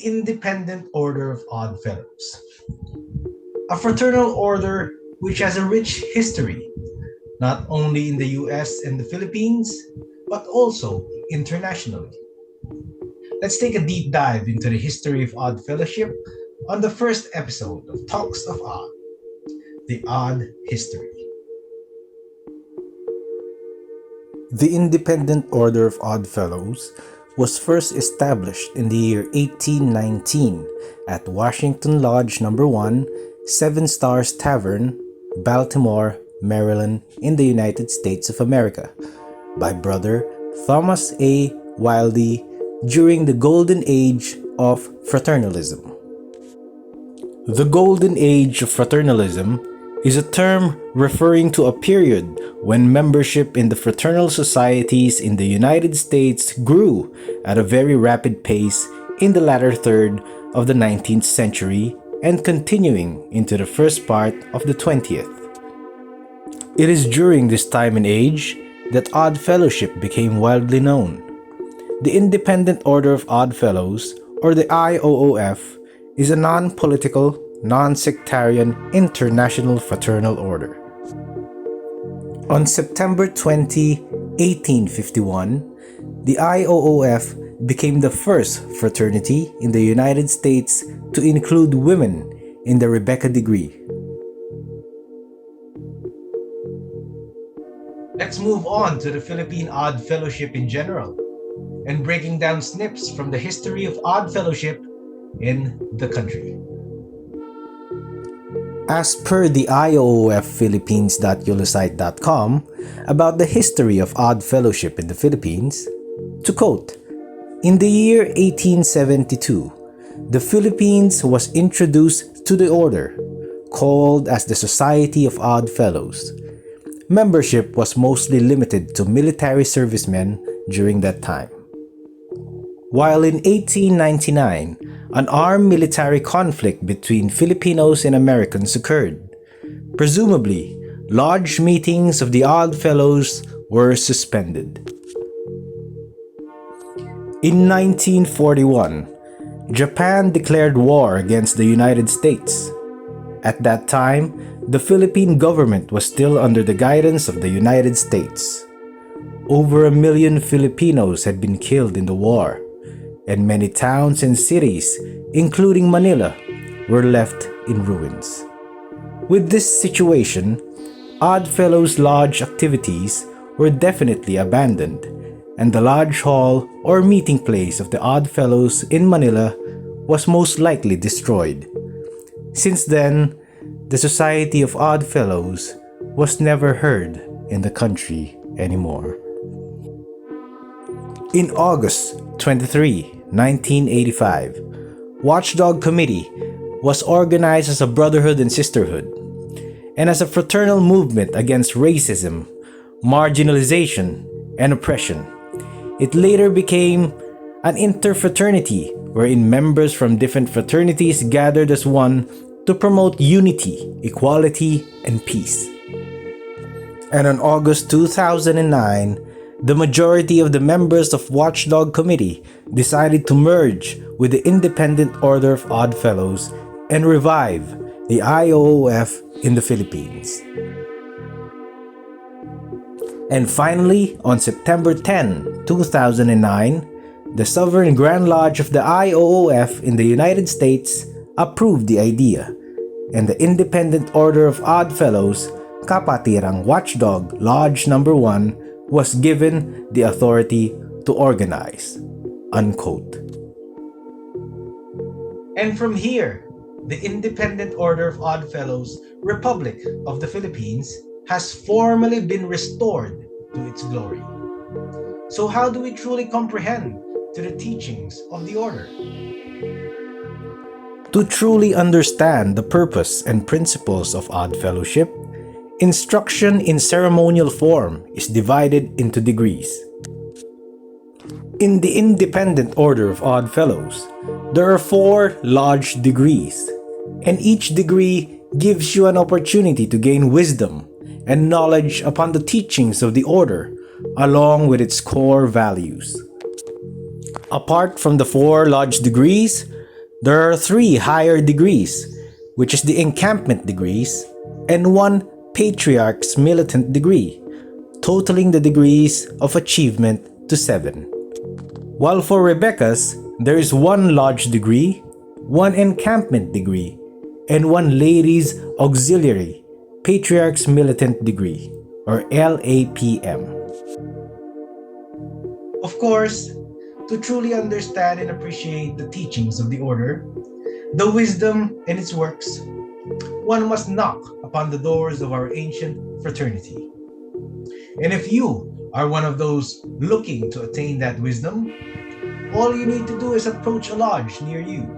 Independent Order of Odd Fellows, a fraternal order which has a rich history, not only in the US and the Philippines, but also internationally. Let's take a deep dive into the history of Odd Fellowship on the first episode of Talks of Odd, the Odd History. The Independent Order of Odd Fellows was first established in the year 1819 at Washington Lodge No. 1, Seven Stars Tavern, Baltimore, Maryland, in the United States of America, by Brother Thomas A. Wildey during the Golden Age of Fraternalism. The Golden Age of Fraternalism is a term referring to a period when membership in the fraternal societies in the United States grew at a very rapid pace in the latter third of the 19th century and continuing into the first part of the 20th. It is during this time and age that Odd Fellowship became widely known. The Independent Order of Odd Fellows, or the IOOF, is a non-political, non-sectarian international fraternal order. On September 20, 1851, the IOOF became the first fraternity in the United States to include women in the Rebecca degree. Let's move on to the Philippine Odd Fellowship in general and breaking down snips from the history of Odd Fellowship in the country. As per the IOOFphilippines.ulusite.com about the history of Odd Fellowship in the Philippines, to quote, in the year 1872, the Philippines was introduced to the order, called as the Society of Odd Fellows. Membership was mostly limited to military servicemen during that time. While in 1899, an armed military conflict between Filipinos and Americans occurred. Presumably, large meetings of the Odd Fellows were suspended. In 1941, Japan declared war against the United States. At that time, the Philippine government was still under the guidance of the United States. Over 1 million Filipinos had been killed in the war, and many towns and cities, including Manila, were left in ruins. With this situation, Odd Fellows Lodge activities were definitely abandoned, and the Lodge Hall or meeting place of the Odd Fellows in Manila was most likely destroyed. Since then, the Society of Odd Fellows was never heard in the country anymore. In August 23, 1985, Watchdog Committee was organized as a brotherhood and sisterhood, and as a fraternal movement against racism, marginalization, and oppression. It later became an interfraternity wherein members from different fraternities gathered as one to promote unity, equality, and peace. And on August 2009, the majority of the members of Watchdog Committee decided to merge with the Independent Order of Odd Fellows and revive the IOOF in the Philippines. And finally, on September 10, 2009, the Sovereign Grand Lodge of the IOOF in the United States approved the idea, and the Independent Order of Odd Fellows, Kapatirang Watchdog Lodge No. 1, was given the authority to organize. Unquote. And from here, the Independent Order of Odd Fellows Republic of the Philippines has formally been restored to its glory. So how do we truly comprehend to the teachings of the order? To truly understand the purpose and principles of Odd Fellowship, instruction in ceremonial form is divided into degrees. In the Independent Order of Odd Fellows, there are 4 lodge degrees, and each degree gives you an opportunity to gain wisdom and knowledge upon the teachings of the order, along with its core values. Apart from the 4 lodge degrees, There are three higher degrees, which is the encampment degrees, and one patriarch's militant degree, totaling the degrees of achievement to 7. While for Rebecca's, there is one lodge degree, one encampment degree, and one ladies auxiliary, patriarch's militant degree, or LAPM. Of course, to truly understand and appreciate the teachings of the order, the wisdom and its works, one must knock upon the doors of our ancient fraternity. And if you are one of those looking to attain that wisdom, all you need to do is approach a lodge near you,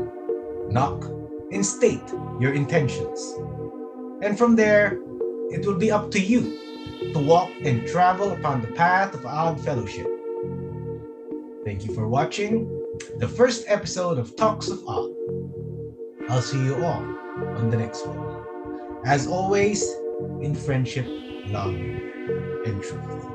knock, and state your intentions. And from there, it will be up to you to walk and travel upon the path of odd fellowship. Thank you for watching the first episode of Talks of Odd. I'll see you all on the next one. As always, in friendship, love, and truth.